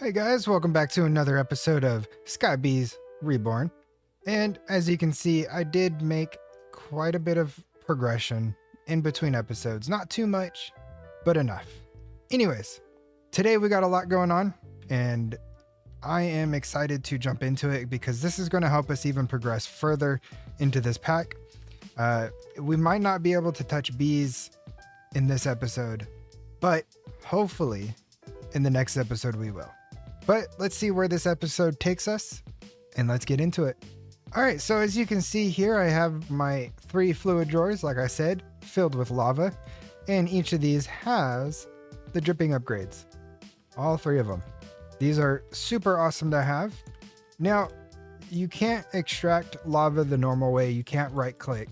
Hey guys, welcome back to another episode of SkyBees Reborn. And as you can see, I did make quite a bit of progression in between episodes. Not too much, but enough. Anyways, today we got a lot going on, and I am excited to jump into it because this is going to help us even progress further into this pack. We might not be able to touch bees in this episode, but hopefully in the next episode we will. But let's see where this episode takes us, and let's get into it. All right, so as you can see here, I have my 3 fluid drawers, like I said, filled with lava, and each of these has the dripping upgrades. All 3 of them. These are super awesome to have. Now, you can't extract lava the normal way. You can't right click.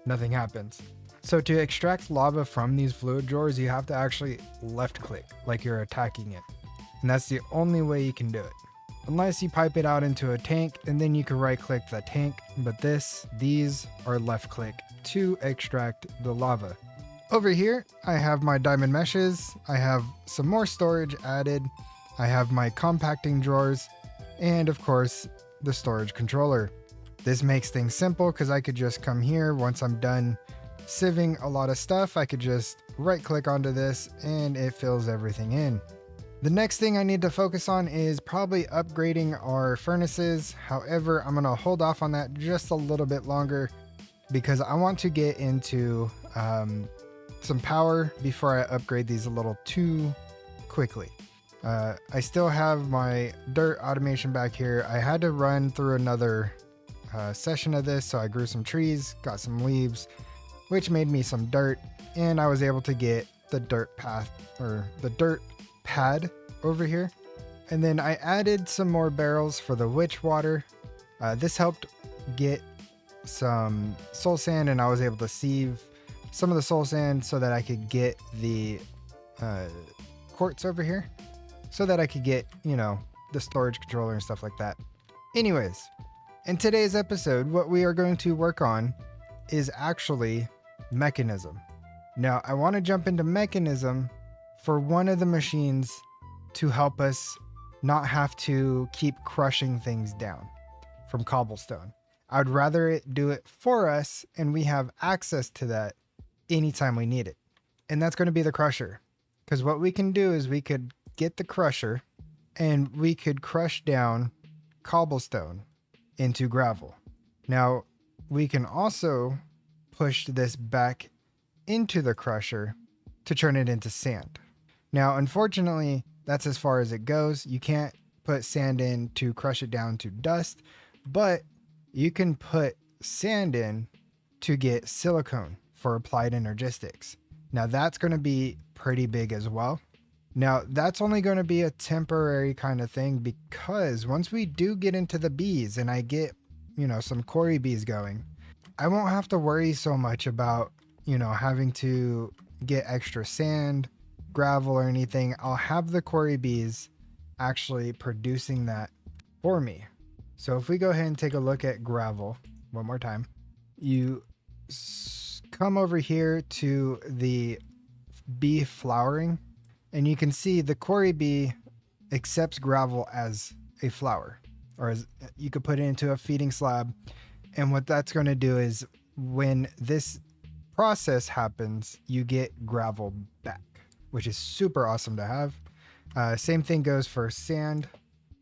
Nothing happens. So to extract lava from these fluid drawers, you have to actually left click like you're attacking it. And that's the only way you can do it. Unless you pipe it out into a tank, and then you can right click the tank, but these are left click to extract the lava. Over here, I have my diamond meshes, I have some more storage added, I have my compacting drawers, and of course, the storage controller. This makes things simple because I could just come here once I'm done sieving a lot of stuff. I could just right click onto this and it fills everything in. The next thing I need to focus on is probably upgrading our furnaces. However, I'm going to hold off on that just a little bit longer because I want to get into some power before I upgrade these a little too quickly. I still have my dirt automation back here. I had to run through another session of this, so I grew some trees, got some leaves, which made me some dirt, and I was able to get the dirt path, or the dirt pad over here. And then I added some more barrels for the witch water. This helped get some soul sand, and I was able to sieve some of the soul sand so that I could get the quartz over here, so that I could get, you know, the storage controller and stuff like that. Anyways, in today's episode, what we are going to work on is actually Mekanism. Now, I want to jump into Mekanism for one of the machines to help us not have to keep crushing things down from cobblestone. I'd rather it do it for us and we have access to that anytime we need it. And that's going to be the crusher. Because what we can do is we could get the crusher and we could crush down cobblestone into gravel. Now, we can also push this back into the crusher to turn it into sand. Now, unfortunately, that's as far as it goes. You can't put sand in to crush it down to dust, but you can put sand in to get silicone for applied energistics. Now, that's going to be pretty big as well. Now, that's only going to be a temporary kind of thing, because once we do get into the bees and I get, you know, some quarry bees going, I won't have to worry so much about, you know, having to get extra sand, gravel, or anything. I'll have the quarry bees actually producing that for me. So if we go ahead and take a look at gravel one more time, you come over here to the bee flowering, and you can see the quarry bee accepts gravel as a flower, or as you could put it into a feeding slab. And what that's going to do is when this process happens, you get gravel back, which is super awesome to have. Same thing goes for sand.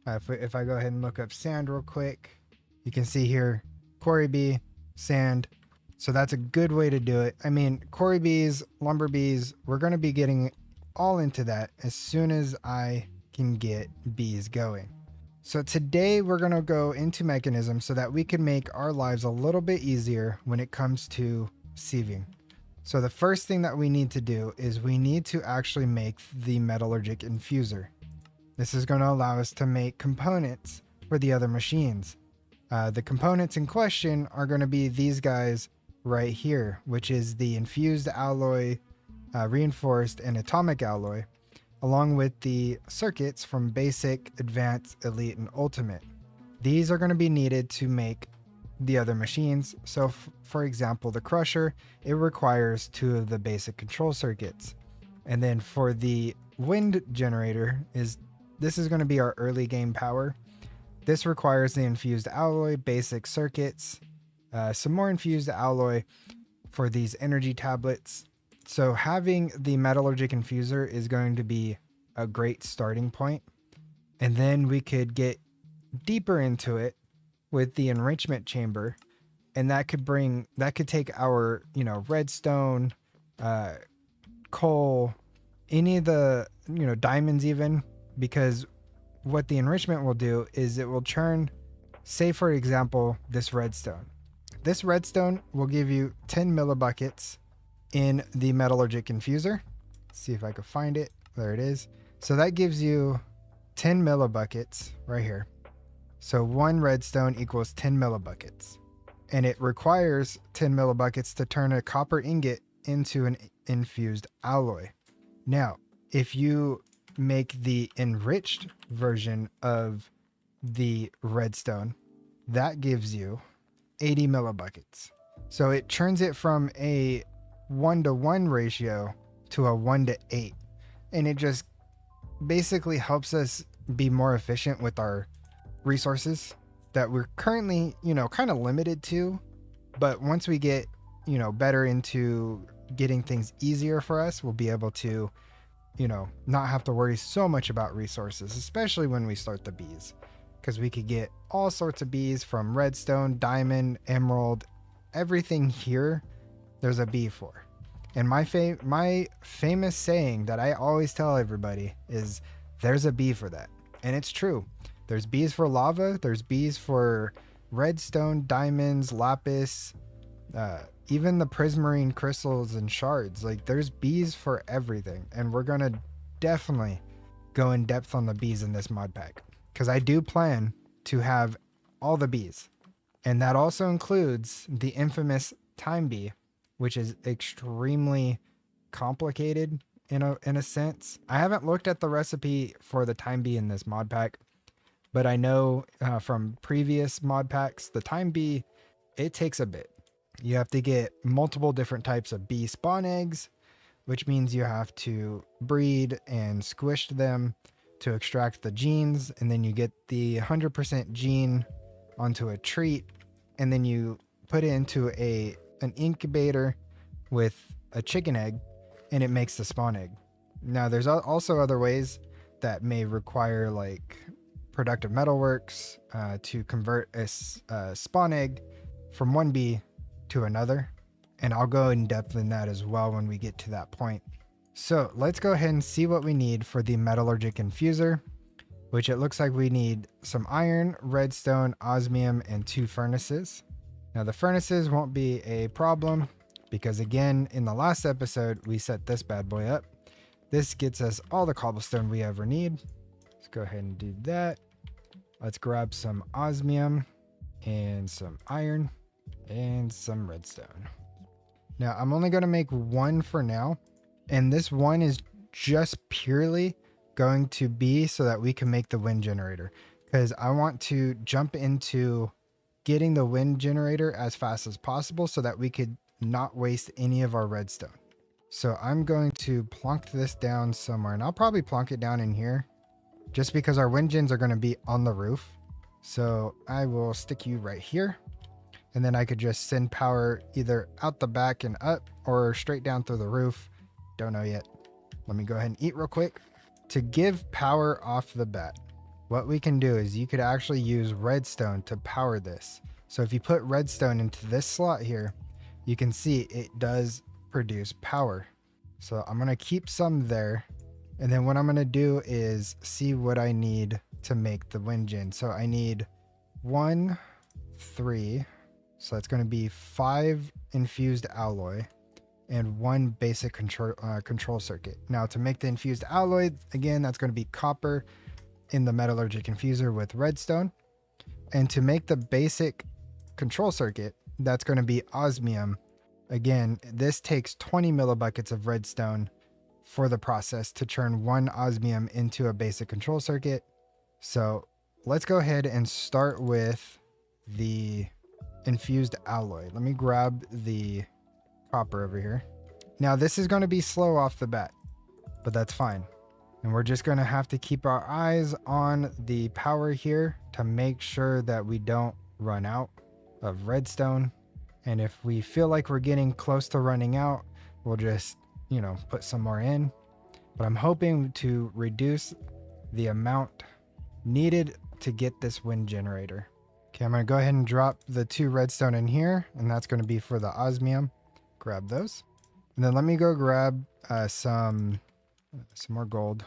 If I go ahead and look up sand real quick, you can see here, quarry bee, sand. So that's a good way to do it. I mean, quarry bees, lumber bees, we're going to be getting all into that as soon as I can get bees going. So today we're going to go into Mekanism so that we can make our lives a little bit easier when it comes to sieving. So the first thing that we need to do is we need to actually make the Metallurgic Infuser. This is going to allow us to make components for the other machines. The components in question are going to be these guys right here, which is the infused alloy, reinforced, and atomic alloy, along with the circuits from basic, advanced, elite, and ultimate. These are going to be needed to make the other machines. So for example, the crusher, it requires 2 of the basic control circuits. And then for the wind generator is this is going to be our early game power. This requires the infused alloy, basic circuits, some more infused alloy for these energy tablets. So having the Metallurgic Infuser is going to be a great starting point. And then we could get deeper into it with the enrichment chamber. And that could take our, redstone, coal, any of the, diamonds even, because what the enrichment will do is it will churn, say for example, this redstone. This redstone will give you 10 millibuckets in the Metallurgic Infuser. Let's see if I can find it. There it is. So that gives you 10 millibuckets right here. So one redstone equals 10 millibuckets. And it requires 10 millibuckets to turn a copper ingot into an infused alloy. Now, if you make the enriched version of the redstone, that gives you 80 millibuckets. So it turns it from a 1-to-1 ratio to a 1-to-8. And it just basically helps us be more efficient with our resources that we're currently, kind of limited to. But once we get, better into getting things easier for us, we'll be able to, not have to worry so much about resources, especially when we start the bees, because we could get all sorts of bees from redstone, diamond, emerald, everything here. There's a bee for. And my famous saying that I always tell everybody is there's a bee for that. And it's true. There's bees for lava. There's bees for redstone, diamonds, lapis, even the prismarine crystals and shards. Like there's bees for everything. And we're going to definitely go in depth on the bees in this mod pack, because I do plan to have all the bees. And that also includes the infamous time bee, which is extremely complicated in a sense. I haven't looked at the recipe for the time bee in this mod pack, but I know from previous mod packs, the time bee, it takes a bit. You have to get multiple different types of bee spawn eggs, which means you have to breed and squish them to extract the genes, and then you get the 100% gene onto a treat, and then you put it into an incubator with a chicken egg, and it makes the spawn egg. Now there's also other ways that may require like productive metalworks to convert a spawn egg from one bee to another, and I'll go in depth in that as well when we get to that point. So let's go ahead and see what we need for the Metallurgic Infuser, which it looks like we need some iron, redstone, osmium, and 2 furnaces. Now the furnaces won't be a problem because again, in the last episode, we set this bad boy up. This gets us all the cobblestone we ever need. Let's go ahead and do that. Let's grab some osmium and some iron and some redstone. Now I'm only going to make one for now. And this one is just purely going to be so that we can make the wind generator, because I want to jump into getting the wind generator as fast as possible so that we could not waste any of our redstone. So I'm going to plonk this down somewhere, and I'll probably plonk it down in here just because our wind gens are going to be on the roof. So I will stick you right here, and then I could just send power either out the back and up or straight down through the roof. Don't know yet. Let me go ahead and eat real quick. To give power off the bat, what we can do is you could actually use redstone to power this. So if you put redstone into this slot here, you can see it does produce power. So I'm going to keep some there. And then what I'm going to do is see what I need to make the wind gen. So I need 1, 3. So that's going to be 5 infused alloy and 1 basic control circuit. Now to make the infused alloy, again, that's going to be copper in the Metallurgic Infuser with redstone. And to make the basic control circuit, that's going to be osmium. Again, this takes 20 millibuckets of redstone for the process to turn 1 osmium into a basic control circuit. So let's go ahead and start with the infused alloy. Let me grab the copper over here. Now this is going to be slow off the bat, but that's fine. And we're just going to have to keep our eyes on the power here to make sure that we don't run out of redstone. And if we feel like we're getting close to running out, we'll just, put some more in. But I'm hoping to reduce the amount needed to get this wind generator. Okay, I'm going to go ahead and drop the 2 redstone in here, and that's going to be for the osmium. Grab those. And then let me go grab some more gold.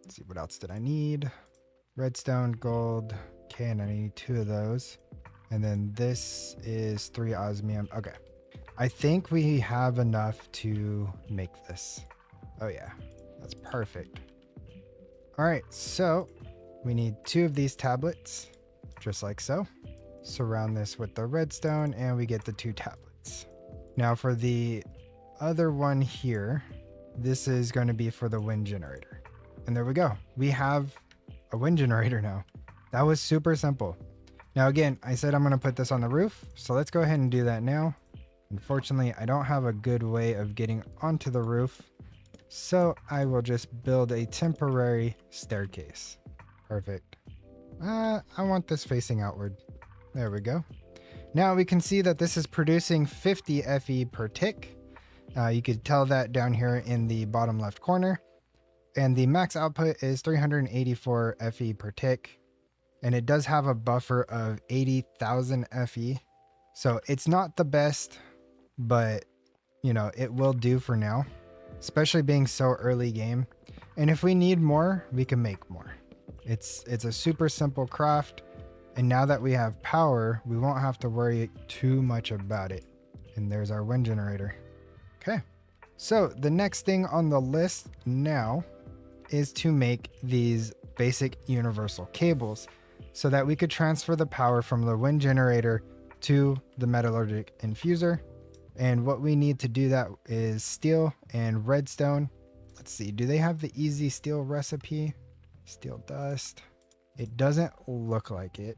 Let's see, what else did I need? Redstone, gold. Okay, and I need 2 of those. And then this is 3 osmium. Okay. I think we have enough to make this. Oh yeah, that's perfect. All right, so we need 2 of these tablets, just like so. Surround this with the redstone and we get the 2 tablets. Now for the other one here, this is going to be for the wind generator. And there we go. We have a wind generator now. That was super simple. Now again, I said I'm going to put this on the roof, so let's go ahead and do that now. Unfortunately, I don't have a good way of getting onto the roof, so I will just build a temporary staircase. Perfect. I want this facing outward. There we go. Now we can see that this is producing 50 FE per tick. You could tell that down here in the bottom left corner. And the max output is 384 FE per tick. And it does have a buffer of 80,000 FE. So it's not the best, but it will do for now, especially being so early game. And if we need more, we can make more. It's a super simple craft. And now that we have power, we won't have to worry too much about it. And there's our wind generator. Okay. So the next thing on the list now is to make these basic universal cables so that we could transfer the power from the wind generator to the Metallurgic Infuser. And what we need to do that is steel and redstone. Let's see, do they have the easy steel recipe? Steel dust. It doesn't look like it,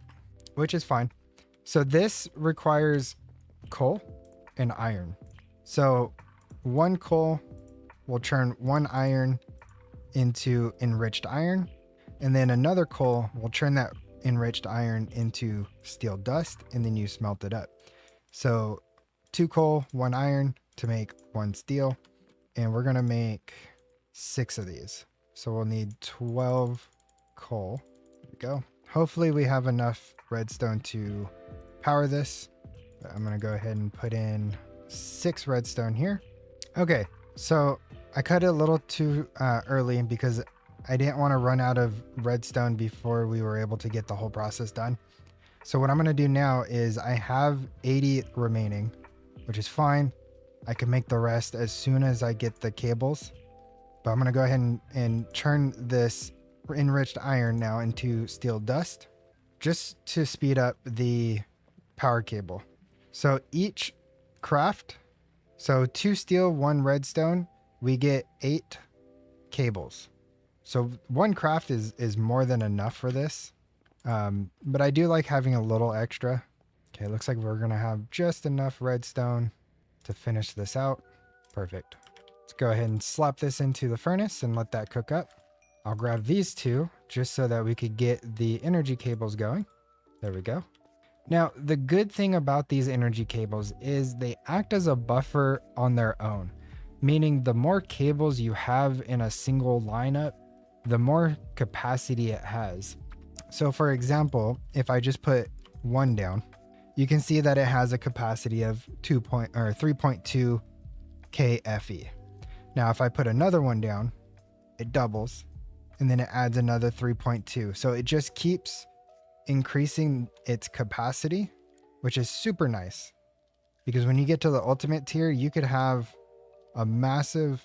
which is fine. So this requires coal and iron. So 1 coal will turn 1 iron into enriched iron, and then another coal will turn that enriched iron into steel dust, and then you smelt it up. So 2 coal, 1 iron to make 1 steel, and we're gonna make 6 of these. So we'll need 12 coal. There we go. Hopefully we have enough redstone to power this. But I'm gonna go ahead and put in 6 redstone here. Okay, so I cut it a little too early because I didn't want to run out of redstone before we were able to get the whole process done. So what I'm going to do now is I have 80 remaining, which is fine. I can make the rest as soon as I get the cables. But I'm going to go ahead and turn this enriched iron now into steel dust just to speed up the power cable. So each craft, so 2 steel, 1 redstone, we get 8 cables. So 1 craft is more than enough for this. But I do like having a little extra. Okay, looks like we're gonna have just enough redstone to finish this out. Perfect. Let's go ahead and slap this into the furnace and let that cook up. I'll grab these 2 just so that we could get the energy cables going. There we go. Now, the good thing about these energy cables is they act as a buffer on their own, meaning the more cables you have in a single lineup, the more capacity it has. So for example, if I just put 1 down, you can see that it has a capacity of 3.2 kFE. Now, if I put another 1 down, it doubles, and then it adds another 3.2. So it just keeps increasing its capacity, which is super nice. Because when you get to the ultimate tier, you could have a massive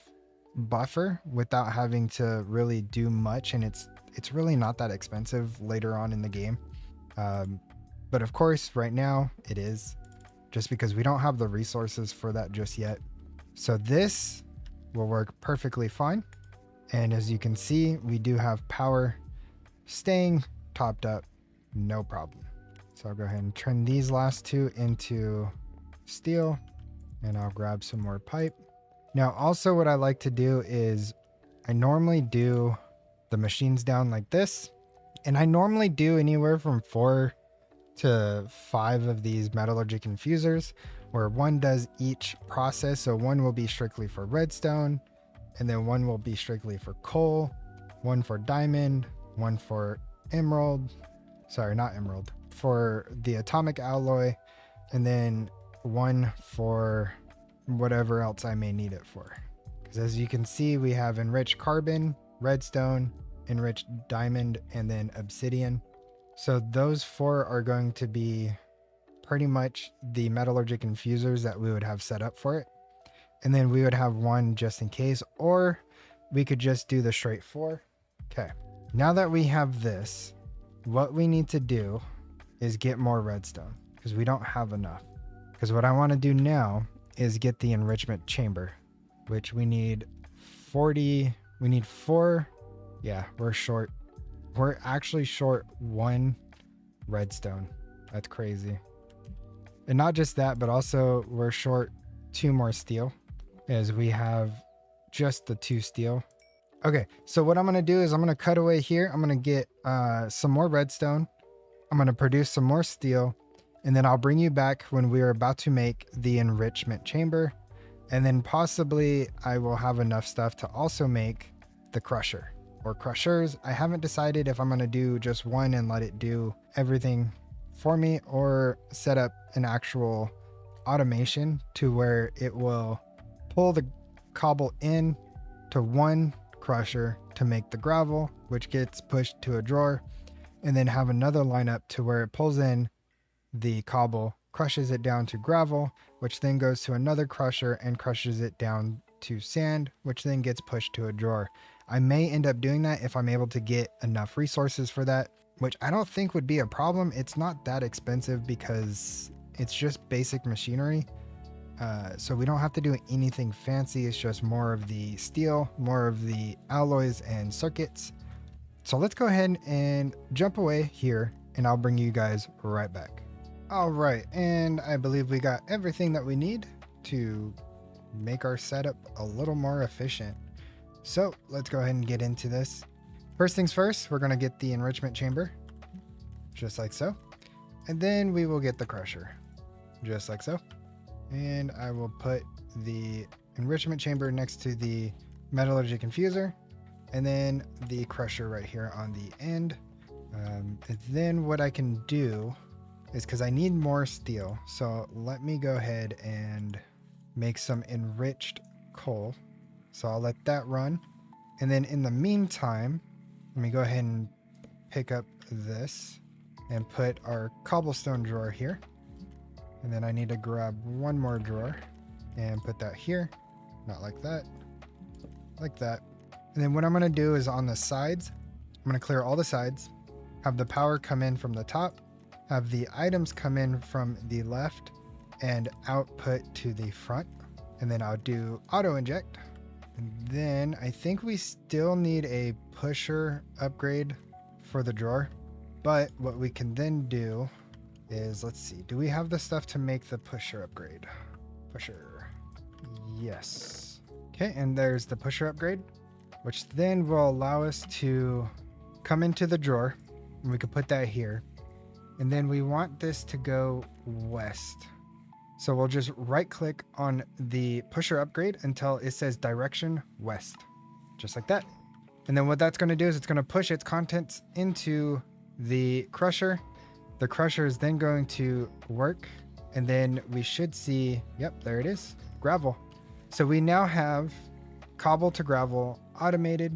buffer without having to really do much, and it's really not that expensive later on in the game. But of course, right now it is, just because we don't have the resources for that just yet. So this will work perfectly fine. And as you can see, we do have power staying topped up, no problem. So I'll go ahead and turn these last 2 into steel, and I'll grab some more pipe. Now, also what I like to do is I normally do the machines down like this. And I normally do anywhere from 4 to 5 of these metallurgic infusers, where one does each process. So one will be strictly for redstone, and then one will be strictly for coal, one for diamond, one for emerald, sorry, not emerald, for the atomic alloy, and then one for whatever else I may need it for. Because as you can see, we have enriched carbon, redstone, enriched diamond, and then obsidian. So those 4 are going to be pretty much the metallurgic infusers that we would have set up for it. And then we would have one just in case, or we could just do the straight 4. Okay, now that we have this, what we need to do is get more redstone, because we don't have enough. Because what I want to do now is get the enrichment chamber, which we need 40, we need 4. Yeah, we're short. We're actually short 1 redstone. That's crazy. And not just that, but also we're short 2 more steel, as we have just the 2 steel. Okay, so what I'm going to do is I'm going to cut away here. I'm going to get some more redstone. I'm going to produce some more steel, and then I'll bring you back when we are about to make the enrichment chamber. And then possibly I will have enough stuff to also make the crusher or crushers. I haven't decided if I'm going to do just one and let it do everything for me, or set up an actual automation to where it will pull the cobble in to one crusher to make the gravel, which gets pushed to a drawer, and then have another lineup to where it pulls in the cobble, crushes it down to gravel, which then goes to another crusher and crushes it down to sand, which then gets pushed to a drawer. I may end up doing that if I'm able to get enough resources for that, which I don't think would be a problem. It's not that expensive because it's just basic machinery. So we don't have to do anything fancy. It's just more of the steel, more of the alloys and circuits. So let's go ahead and jump away here, and I'll bring you guys right back. All right, and I believe we got everything that we need to make our setup a little more efficient. So let's go ahead and get into this. First things first, we're going to get the enrichment chamber, just like so. And then we will get the crusher, just like so. And I will put the enrichment chamber next to the metallurgic infuser, and then the crusher right here on the end. And then what I can do is, because I need more steel, so let me go ahead and make some enriched coal. So I'll let that run. And then in the meantime, let me go ahead and pick up this and put our cobblestone drawer here. And then I need to grab one more drawer and put that here. Not like that, like that. And then what I'm going to do is on the sides, I'm going to clear all the sides, have the power come in from the top, have the items come in from the left and output to the front. And then I'll do auto inject. And then I think we still need a pusher upgrade for the drawer. But what we can then do is, let's see, do we have the stuff to make the pusher upgrade? Pusher. Yes. Okay, and there's the pusher upgrade, which then will allow us to come into the drawer, and we can put that here. And then we want this to go west. So we'll just right click on the pusher upgrade until it says direction west, just like that. And then what that's going to do is it's going to push its contents into the crusher. The crusher is then going to work, and then we should see, yep, there it is, gravel. So we now have cobble to gravel automated.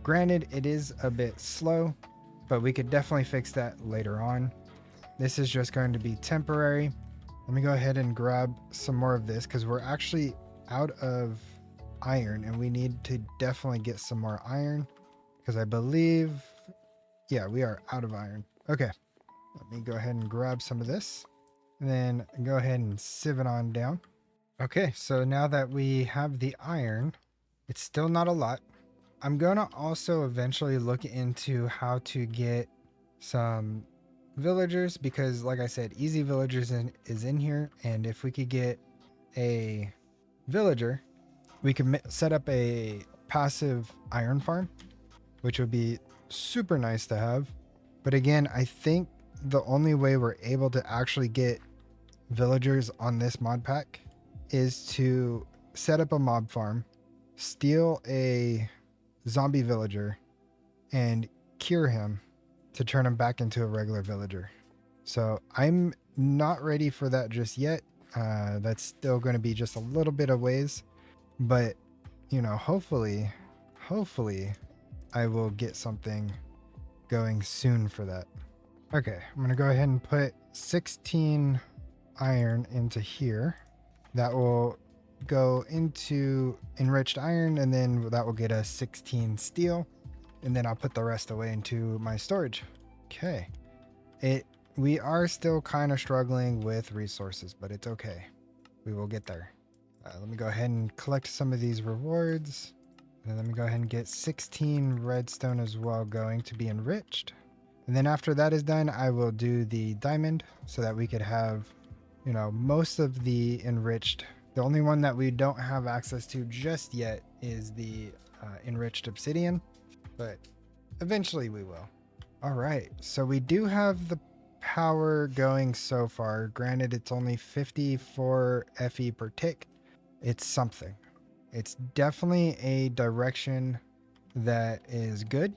Granted, it is a bit slow, but we could definitely fix that later on. This is just going to be temporary. Let me go ahead and grab some more of this, because we're actually out of iron and we need to definitely get some more iron, because I believe, yeah, we are out of iron. Okay, let me go ahead and grab some of this and then go ahead and sieve it on down. Okay, so now that we have the iron, it's still not a lot. I'm gonna also eventually look into how to get some villagers, because like I said, easy villagers is in here, and if we could get a villager, we could set up a passive iron farm, which would be super nice to have. But again, I think the only way we're able to actually get villagers on this mod pack is to set up a mob farm, steal a zombie villager, and cure him to turn him back into a regular villager. So I'm not ready for that just yet. That's still going to be just a little bit of ways, but you know, hopefully I will get something going soon for that. Okay, I'm going to go ahead and put 16 iron into here. That will go into enriched iron, and then that will get us 16 steel, and then I'll put the rest away into my storage. Okay, we are still kind of struggling with resources, but it's okay. We will get there. Let me go ahead and collect some of these rewards. And let me go ahead and get 16 redstone as well going to be enriched. And then after that is done, I will do the diamond so that we could have, you know, most of the enriched. The only one that we don't have access to just yet is the enriched obsidian, but eventually we will. All right, so we do have the power going so far. Granted, it's only 54 FE per tick. It's something. It's definitely a direction that is good.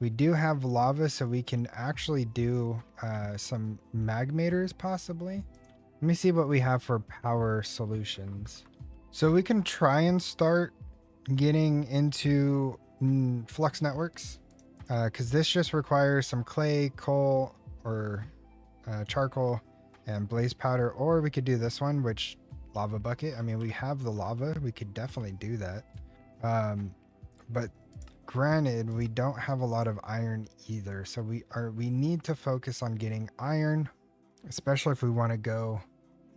We do have lava, so we can actually do some magmators possibly. Let me see what we have for power solutions. So we can try and start getting into flux networks, because this just requires some clay, coal, or charcoal and blaze powder, or we could do this one, which lava bucket. I mean, we have the lava, we could definitely do that, but granted, we don't have a lot of iron either, so we need to focus on getting iron, especially if we want to go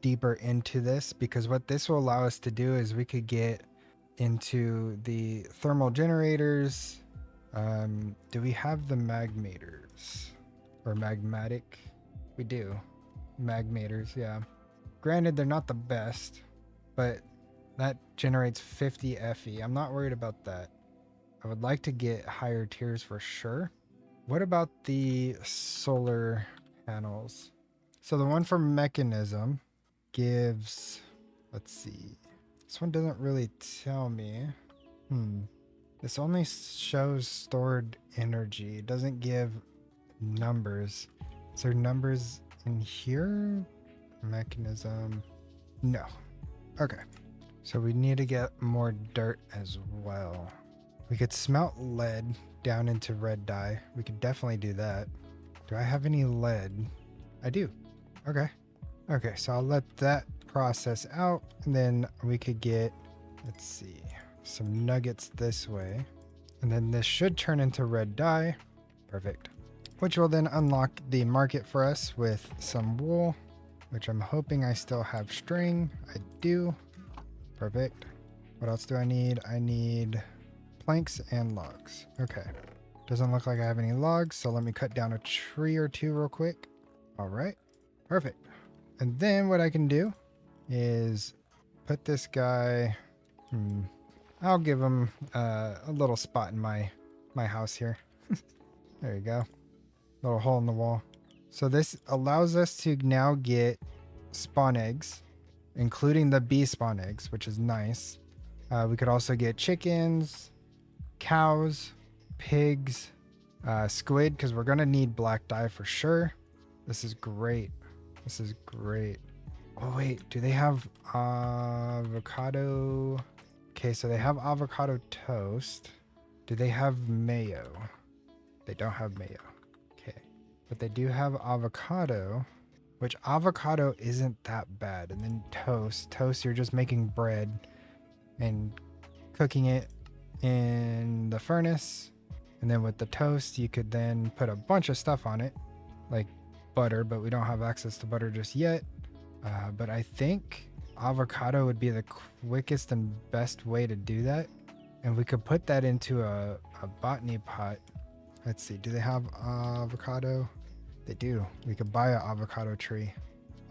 deeper into this, because what this will allow us to do is we could get into the thermal generators. Do we have the magmators or magmatic? We do. Magmators, yeah. Granted, they're not the best, but that generates 50 FE. I'm not worried about that. I would like to get higher tiers for sure. What about the solar panels? So the one for Mekanism gives, let's see. This one doesn't really tell me. This only shows stored energy. It doesn't give numbers. Is there numbers in here? Mekanism. No. Okay. So we need to get more dirt as well. We could smelt lead down into red dye. We could definitely do that. Do I have any lead? I do. Okay. Okay, so I'll let that process out, and then we could get, let's see, some nuggets this way. And then this should turn into red dye. Perfect. Which will then unlock the market for us with some wool, which I'm hoping I still have string. I do. Perfect. What else do I need? I need planks and logs. Okay. Doesn't look like I have any logs, so let me cut down a tree or two real quick. All right. Perfect. And then what I can do is put this guy, I'll give him a little spot in my house here. There you go. Little hole in the wall. So this allows us to now get spawn eggs, including the bee spawn eggs, which is nice. We could also get chickens, cows, pigs, squid, because we're going to need black dye for sure. This is great. This is great. Oh, wait. Do they have avocado? Okay, so they have avocado toast. Do they have mayo? They don't have mayo. Okay. But they do have avocado, which avocado isn't that bad. And then toast. Toast, you're just making bread and cooking it in the furnace. And then with the toast, you could then put a bunch of stuff on it, like butter, but we don't have access to butter just yet. But I think avocado would be the quickest and best way to do that. And we could put that into a botany pot. Let's see, do they have avocado? They do. We could buy an avocado tree.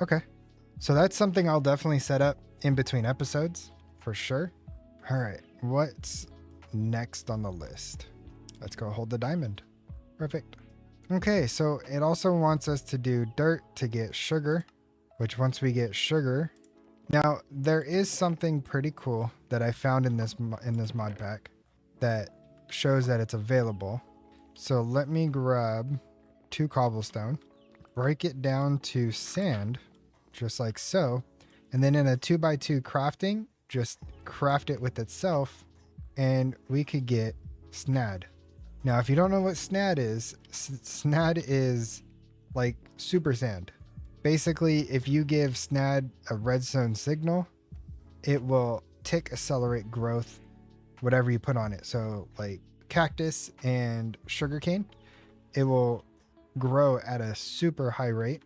Okay. So that's something I'll definitely set up in between episodes for sure. All right. What's next on the list? Let's go hold the diamond. Perfect. Okay, so it also wants us to do dirt to get sugar, which once we get sugar, now there is something pretty cool that I found in this mod pack that shows that it's available. So let me grab 2 cobblestone, break it down to sand, just like so, and then in a 2x2 crafting, just craft it with itself, and we could get Snad. Now, if you don't know what Snad is, Snad is like super sand. Basically, if you give Snad a redstone signal, it will tick accelerate growth, whatever you put on it. So like cactus and sugarcane, it will grow at a super high rate.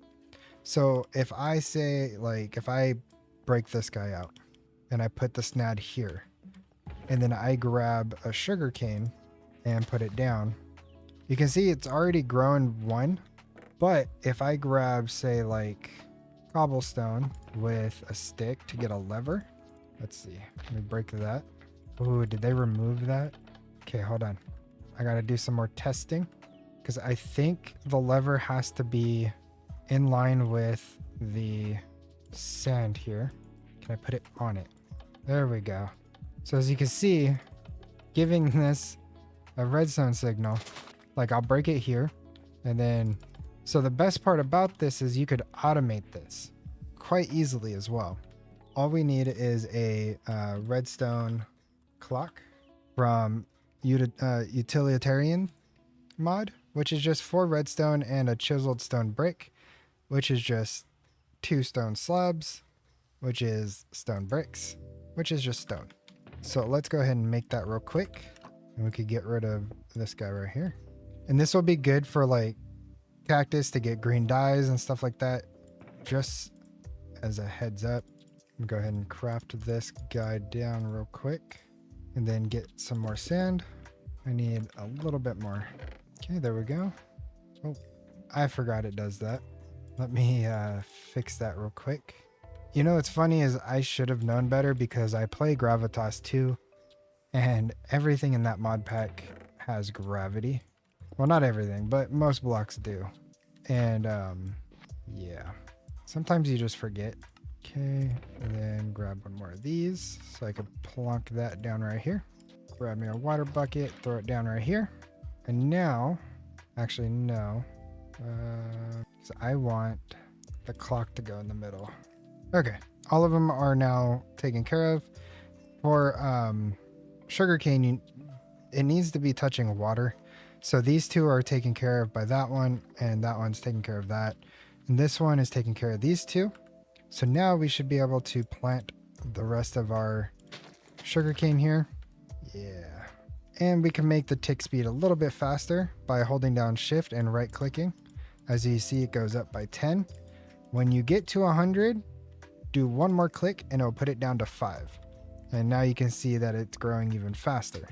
So if I say, like, if I break this guy out and I put the Snad here, and then I grab a sugarcane and put it down, you can see it's already grown 1. But if I grab, say, like cobblestone with a stick to get a lever, let's see, let me break that. Ooh, did they remove that? Okay, hold on. I gotta do some more testing because I think the lever has to be in line with the sand here. Can I put it on it? There we go. So as you can see, giving this a redstone signal, like I'll break it here, and then, so the best part about this is you could automate this quite easily as well. All we need is a redstone clock from utilitarian mod, which is just 4 redstone and a chiseled stone brick, which is just 2 stone slabs, which is stone bricks, which is just stone. So let's go ahead and make that real quick, and we could get rid of this guy right here. And this will be good for like cactus to get green dyes and stuff like that. Just as a heads up, go ahead and craft this guy down real quick and then get some more sand. I need a little bit more. Okay, there we go. Oh, I forgot it does that. Let me fix that real quick. You know what's funny is I should have known better because I play Gravitas 2 and everything in that mod pack has gravity. Well, not everything, but most blocks do. And yeah, sometimes you just forget. Okay, and then grab one more of these so I could plunk that down right here. Grab me a water bucket, throw it down right here. And now, actually no, so I want the clock to go in the middle. Okay, all of them are now taken care of. For sugarcane, it needs to be touching water. So these 2 are taken care of by that one, and that one's taking care of that. And this one is taking care of these 2. So now we should be able to plant the rest of our sugarcane here. Yeah. And we can make the tick speed a little bit faster by holding down shift and right clicking. As you see, it goes up by 10. When you get to 100, do 1 more click and it'll put it down to 5. And now you can see that it's growing even faster.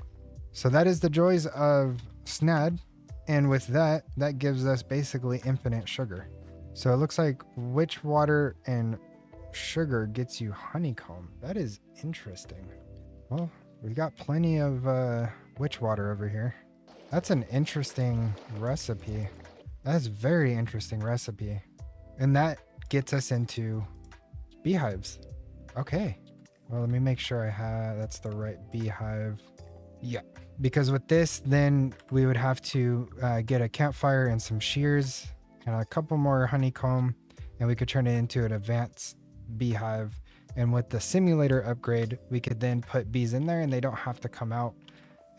So that is the joys of Snad. And with that, that gives us basically infinite sugar. So it looks like witch water and sugar gets you honeycomb. That is interesting. Well, we got plenty of witch water over here. That's an interesting recipe. That's a very interesting recipe. And that gets us into beehives. Okay. Well, let me make sure I have, that's the right beehive. Yeah. Because with this, then we would have to get a campfire and some shears and a couple more honeycomb, and we could turn it into an advanced beehive. And with the simulator upgrade, we could then put bees in there and they don't have to come out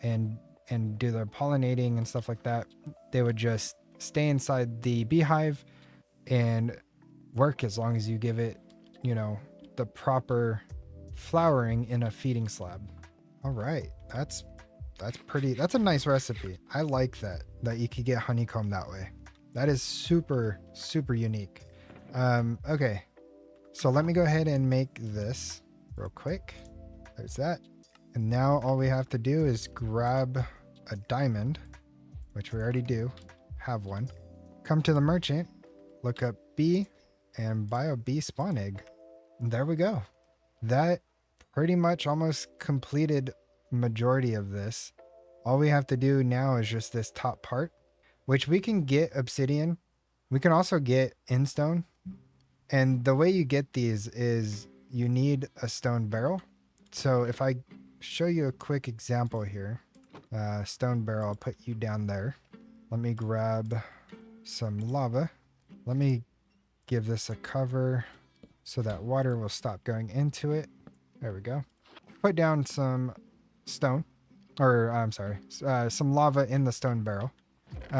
and do their pollinating and stuff like that. They would just stay inside the beehive and work as long as you give it, you know, the proper flowering in a feeding slab. All right, that's a nice recipe. I like that you could get honeycomb that way. That is super unique. Okay, so let me go ahead and make this real quick. There's that. And now all we have to do is grab a diamond, which we already do have one. Come to the merchant, look up bee, and buy a bee spawn egg. And there we go. That pretty much almost completed majority of this. All we have to do now is just this top part, which we can get obsidian. We can also get stone. And the way you get these is you need a stone barrel. So if I show you a quick example here, stone barrel, I'll put you down there. Let me grab some lava. Let me give this a cover so that water will stop going into it. There we go. Put down some stone, or I'm sorry, some lava in the stone barrel.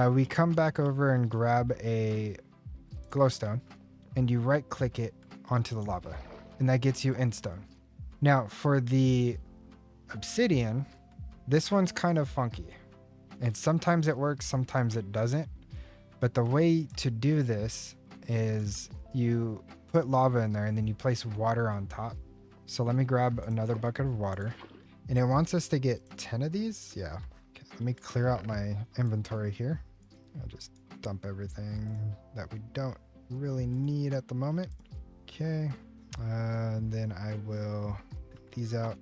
We come back over and grab a glowstone, and you right click it onto the lava, and that gets you stone. Now for the obsidian, this one's kind of funky, and sometimes it works, sometimes it doesn't. But the way to do this is you put lava in there and then you place water on top. So let me grab another bucket of water, and it wants us to get 10 of these. Yeah. Okay, let me clear out my inventory here. I'll just dump everything that we don't really need at the moment. Okay. And then I will get these out.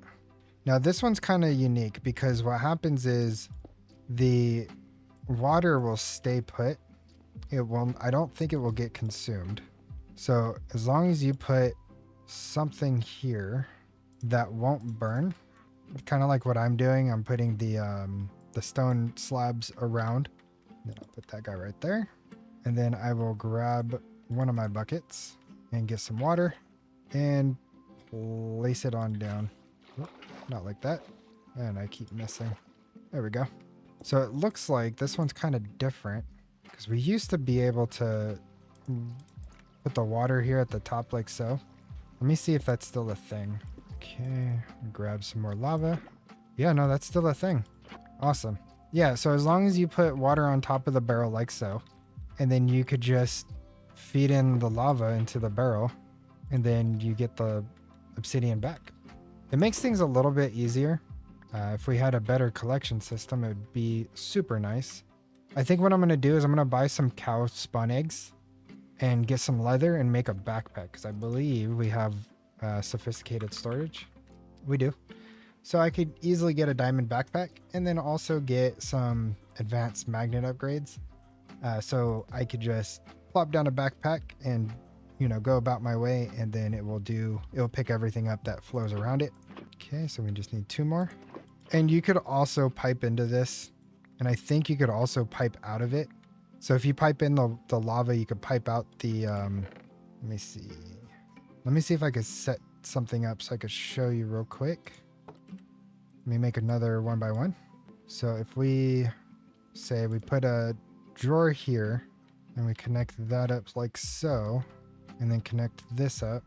Now this one's kind of unique because what happens is the water will stay put. It won't, I don't think it will get consumed. So as long as you put something here that won't burn, kind of like what I'm doing, I'm putting the stone slabs around. Then I'll put that guy right there. And then I will grab one of my buckets and get some water and place it on down. Oh, not like that. And I keep missing. There we go. So it looks like this one's kind of different because we used to be able to put the water here at the top like so. Let me see if that's still a thing. Okay, grab some more lava. Yeah, no, that's still a thing. Awesome. Yeah, so as long as you put water on top of the barrel like so, and then you could just feed in the lava into the barrel, and then you get the obsidian back. It makes things a little bit easier. If we had a better collection system, it would be super nice. I think what I'm going to do is I'm going to buy some cow spawn eggs and get some leather and make a backpack, because I believe we have sophisticated storage. We do. So I could easily get a diamond backpack and then also get some advanced magnet upgrades. So I could just plop down a backpack and, you know, go about my way, and then it'll pick everything up that flows around it. Okay, so we just need 2 more. And you could also pipe into this, and I think you could also pipe out of it. So if you pipe in the lava, you could pipe out the, let me see. Let me see if I could set something up so I could show you real quick. Let me make another 1x1. So if we say we put a drawer here and we connect that up like so, and then connect this up,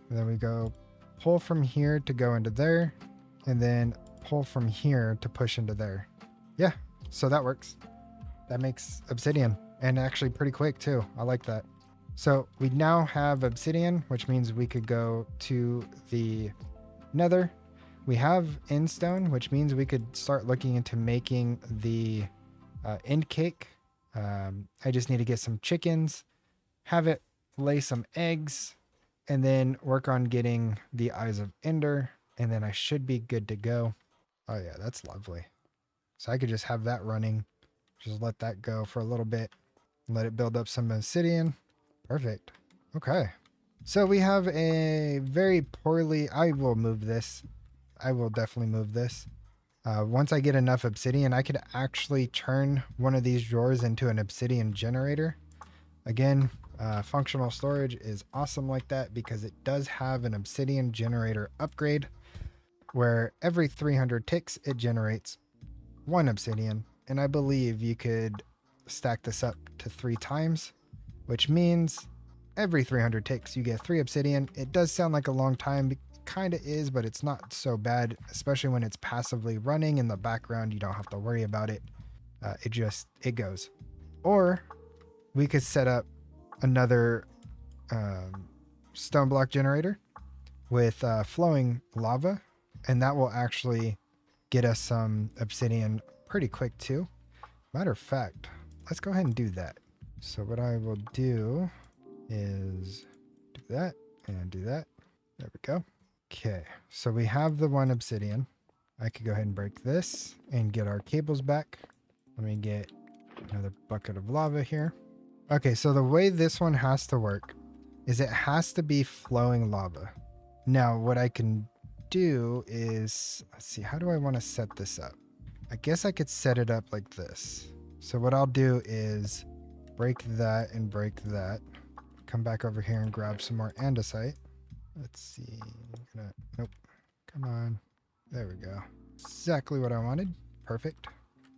and then we go pull from here to go into there, and then pull from here to push into there. Yeah, so that works. That makes obsidian, and actually pretty quick too. I like that. So we now have obsidian, which means we could go to the nether. We have endstone, which means we could start looking into making the end cake. I just need to get some chickens, have it lay some eggs, and then work on getting the eyes of Ender, and then I should be good to go. Oh yeah, that's lovely. So I could just have that running, just let that go for a little bit, and let it build up some obsidian. Perfect. Okay. So we have a very poorly, I will move this. I will definitely move this. Once I get enough obsidian, I could actually turn one of these drawers into an obsidian generator. Again, functional storage is awesome like that because it does have an obsidian generator upgrade where every 300 ticks it generates 1 obsidian, and I believe you could stack this up to 3 times, which means every 300 ticks you get 3 obsidian. It does sound like a long time, kind of is, but it's not so bad, especially when it's passively running in the background. You don't have to worry about it. It goes. Or we could set up another stone block generator with flowing lava, and that will actually get us some obsidian pretty quick too. Matter of fact, let's go ahead and do that. So what I will do is do that and do that. There we go. Okay, so we have the 1 obsidian. I could go ahead and break this and get our cables back. Let me get another bucket of lava here. Okay, so the way this one has to work is it has to be flowing lava. Now, what I can do is, let's see, how do I want to set this up? I guess I could set it up like this. So what I'll do is break that and break that. Come back over here and grab some more andesite. Let's see. Nope. Come on. There we go. Exactly what I wanted. Perfect.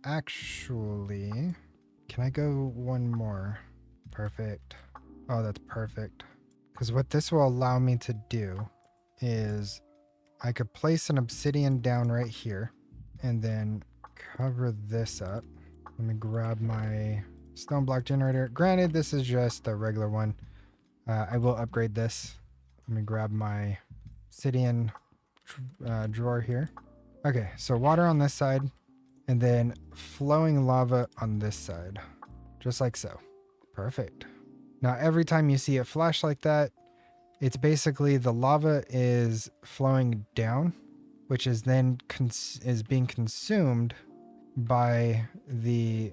Actually, can I go one more? Perfect. Oh, that's perfect. Because what this will allow me to do is I could place an obsidian down right here and then cover this up. Let me grab my stone block generator. Granted, this is just a regular one. I will upgrade this. Let me grab my obsidian drawer here. Okay, so water on this side and then flowing lava on this side, just like so. Perfect. Now, every time you see it flash like that, it's basically the lava is flowing down, which is then is being consumed by the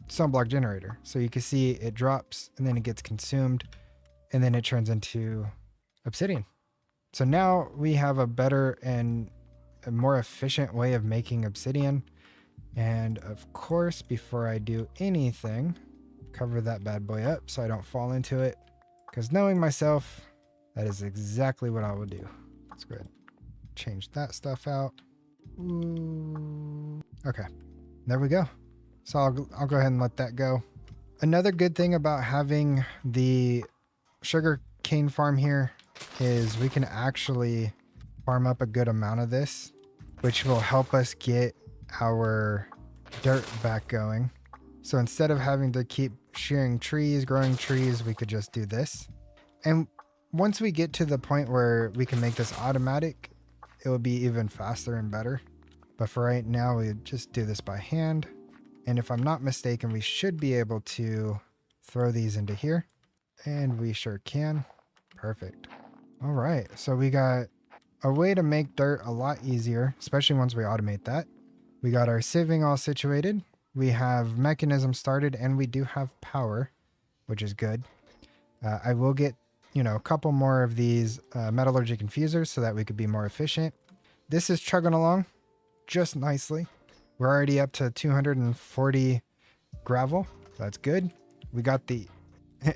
sunblock generator. So you can see it drops and then it gets consumed and then it turns into obsidian. So now we have a better and a more efficient way of making obsidian. And of course, before I do anything, cover that bad boy up so I don't fall into it. Because knowing myself, that is exactly what I will do. Let's go ahead and change that stuff out. Ooh. Okay, there we go. So I'll go ahead and let that go. Another good thing about having the sugar cane farm here is we can actually farm up a good amount of this, which will help us get our dirt back going. So instead of having to keep shearing trees, growing trees, we could just do this. And once we get to the point where we can make this automatic, it will be even faster and better. But for right now, we just do this by hand. And if I'm not mistaken, we should be able to throw these into here. And we sure can. Perfect. All right, so we got a way to make dirt a lot easier, especially once we automate that. We got our sieving all situated. We have Mekanism started and we do have power, which is good. I will get, a couple more of these Metallurgic infusers so that we could be more efficient. This is chugging along just nicely. We're already up to 240 gravel. That's good. We got the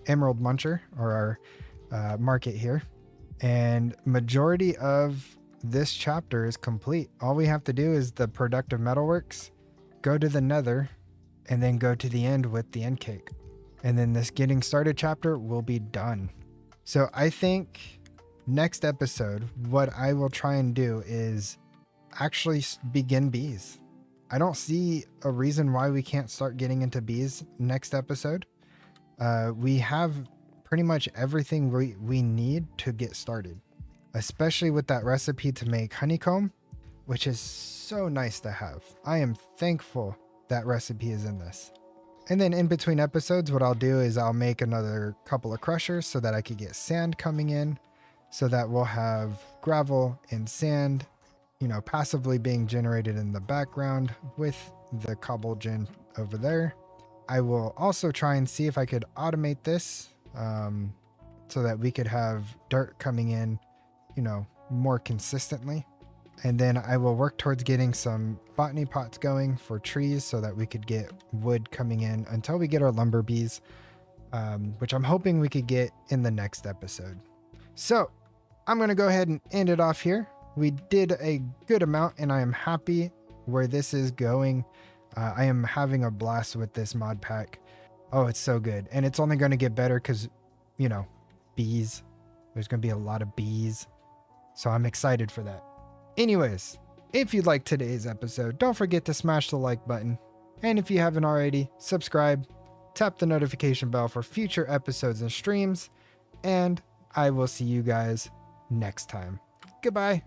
Emerald Muncher, or our market here. And majority of this chapter is complete. All we have to do is the productive metalworks, go to the nether, and then go to the end with the end cake. And then this getting started chapter will be done. So I think next episode, what I will try and do is actually begin bees. I don't see a reason why we can't start getting into bees next episode. We have pretty much everything we need to get started, especially with that recipe to make honeycomb, which is so nice to have. I am thankful that recipe is in this. And then in between episodes, what I'll do is I'll make another couple of crushers so that I could get sand coming in, so that we'll have gravel and sand, passively being generated in the background with the cobble gen over there. I will also try and see if I could automate this so that we could have dirt coming in, more consistently. And then I will work towards getting some botany pots going for trees so that we could get wood coming in until we get our lumber bees, which I'm hoping we could get in the next episode. So I'm going to go ahead and end it off here. We did a good amount and I am happy where this is going. I am having a blast with this mod pack. Oh, it's so good. And it's only going to get better because, bees. There's going to be a lot of bees. So I'm excited for that. Anyways, if you liked today's episode, don't forget to smash the like button. And if you haven't already, subscribe, tap the notification bell for future episodes and streams. And I will see you guys next time. Goodbye.